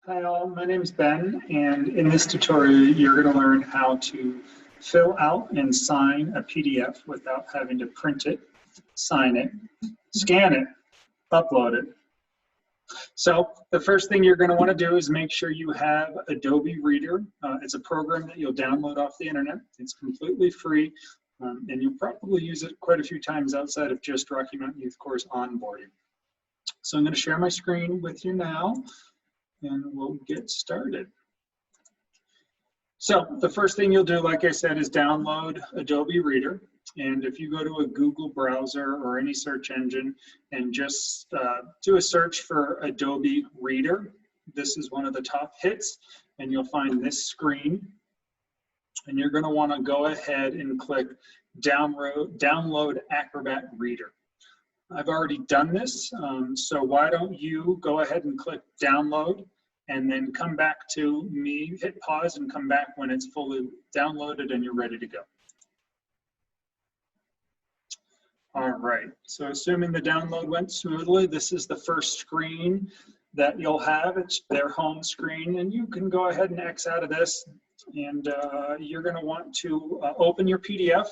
Hi all, my name is Ben, and in this tutorial you're going to learn how to fill out and sign a PDF without having to print it, sign it, scan it, upload it. So the first thing you're going to want to do is make sure you have Adobe Reader. It's a program that you'll download off the internet. It's completely free, and you'll probably use it quite a few times outside of just Rocky Mountain Youth Corps onboarding. So I'm going to share my screen with you now, and we'll get started. So the first thing you'll do, like I said, is download Adobe Reader. And if you go to a Google browser or any search engine and just do a search for Adobe Reader, this is one of the top hits, and you'll find this screen. And you're going to want to go ahead and click download Acrobat Reader. I've already done this, so why don't you go ahead and click download and then come back to me, hit pause and come back when it's fully downloaded and you're ready to go. All right, so assuming the download went smoothly, this is the first screen that you'll have. It's their home screen, and you can go ahead and X out of this, and you're going to want to open your PDF.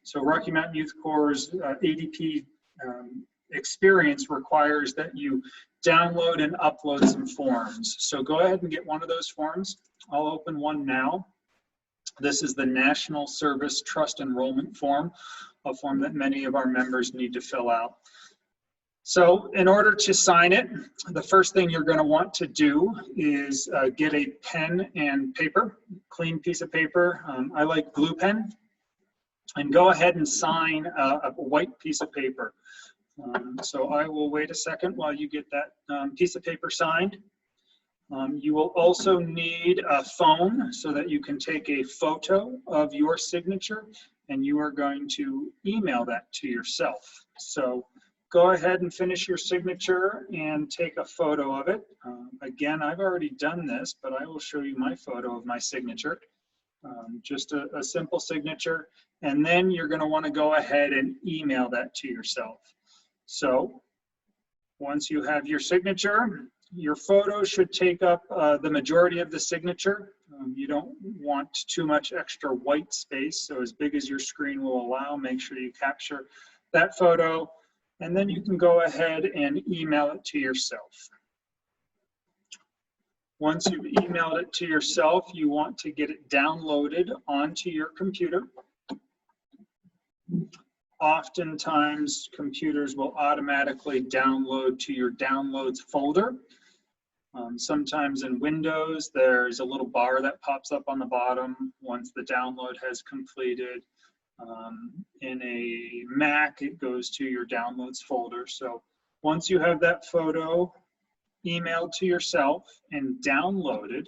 So Rocky Mountain Youth Corps' ADP experience requires that you download and upload some forms. So go ahead and get one of those forms. I'll open one now. This is the National Service Trust Enrollment Form, a form that many of our members need to fill out. So in order to sign it, the first thing you're going to want to do is get a pen and paper, clean piece of paper. I like blue pen. And go ahead and sign a white piece of paper. So I will wait a second while you get that piece of paper signed. You will also need a phone so that you can take a photo of your signature, and you are going to email that to yourself. So go ahead and finish your signature and take a photo of it. Again, I've already done this, but I will show you my photo of my signature. Just a simple signature, and then you're going to want to go ahead and email that to yourself. So once you have your signature, your photo should take up the majority of the signature. You don't want too much extra white space, so as big as your screen will allow, make sure you capture that photo, and then you can go ahead and email it to yourself. Once you've emailed it to yourself, you want to get it downloaded onto your computer. Oftentimes, computers will automatically download to your downloads folder. Sometimes in Windows, there's a little bar that pops up on the bottom once the download has completed. In a Mac, it goes to your downloads folder. So once you have that photo emailed to yourself and downloaded,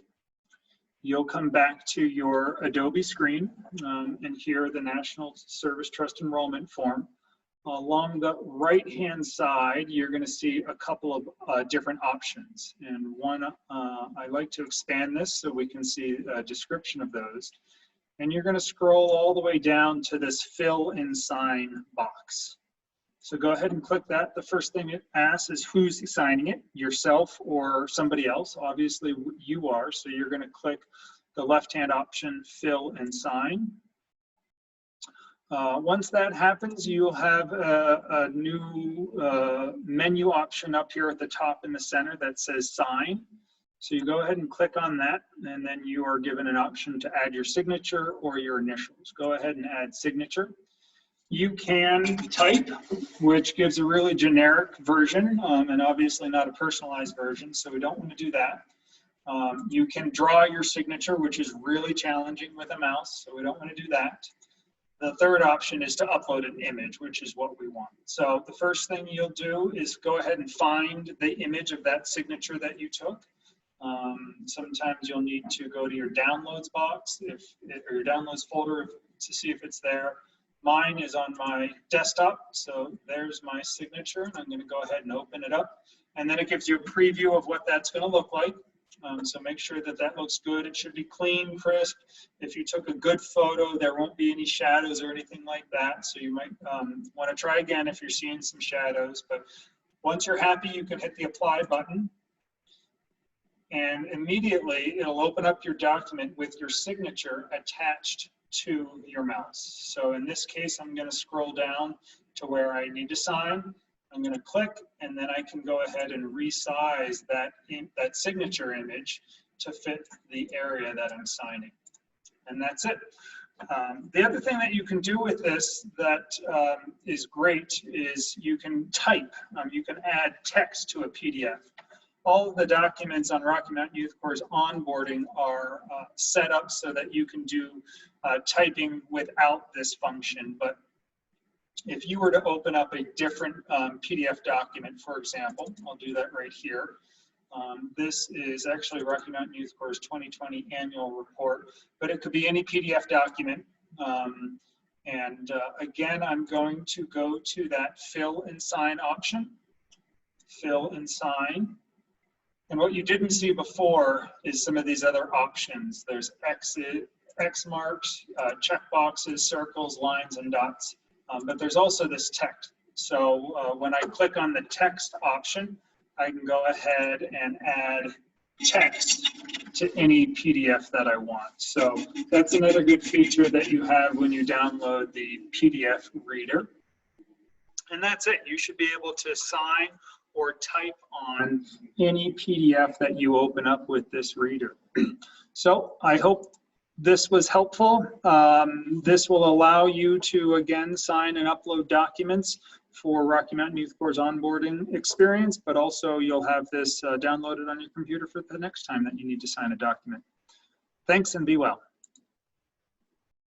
you'll come back to your Adobe screen, and here the National Service Trust Enrollment Form. Along the right-hand side, you're going to see a couple of different options. And one, I like to expand this so we can see a description of those. And you're going to scroll all the way down to this fill and sign box. So go ahead and click that. The first thing it asks is who's signing it, yourself or somebody else. Obviously you are, so you're going to click the left-hand option, fill and sign. Once that happens, you'll have a new menu option up here at the top in the center that says sign. So you go ahead and click on that, and then you are given an option to add your signature or your initials. Go ahead and add signature. You can type, which gives a really generic version, and obviously not a personalized version, so we don't want to do that. You can draw your signature, which is really challenging with a mouse, so we don't want to do that. The third option is to upload an image, which is what we want. So the first thing you'll do is go ahead and find the image of that signature that you took. Sometimes you'll need to go to your downloads box or your downloads folder to see if it's there. Mine is on my desktop, so there's my signature, and I'm going to go ahead and open it up. And then it gives you a preview of what that's going to look like. So make sure that that looks good. It should be clean, crisp. If you took a good photo, there won't be any shadows or anything like that. So you might want to try again if you're seeing some shadows. But once you're happy, you can hit the apply button. and immediately it'll open up your document with your signature attached to your mouse. So in this case, I'm going to scroll down to where I need to sign. I'm going to click, and then I can go ahead and resize that signature image to fit the area that I'm signing. And that's it. The other thing that you can do with this that is great is you can type. You can add text to a PDF. All of the documents on Rocky Mountain Youth Corps onboarding are set up so that you can do typing without this function. But if you were to open up a different PDF document, for example, I'll do that right here. This is actually Rocky Mountain Youth Corps' 2020 annual report, but it could be any PDF document. Again, I'm going to go to that fill and sign option, fill and sign. And what you didn't see before is some of these other options. There's X marks, check boxes, circles, lines, and dots. But there's also this text. So when I click on the text option, I can go ahead and add text to any PDF that I want. So that's another good feature that you have when you download the PDF reader. And that's it. You should be able to sign or type on any PDF that you open up with this reader. So I hope this was helpful. This will allow you to, again, sign and upload documents for Rocky Mountain Youth Corps' onboarding experience, but also you'll have this downloaded on your computer for the next time that you need to sign a document. Thanks and be well.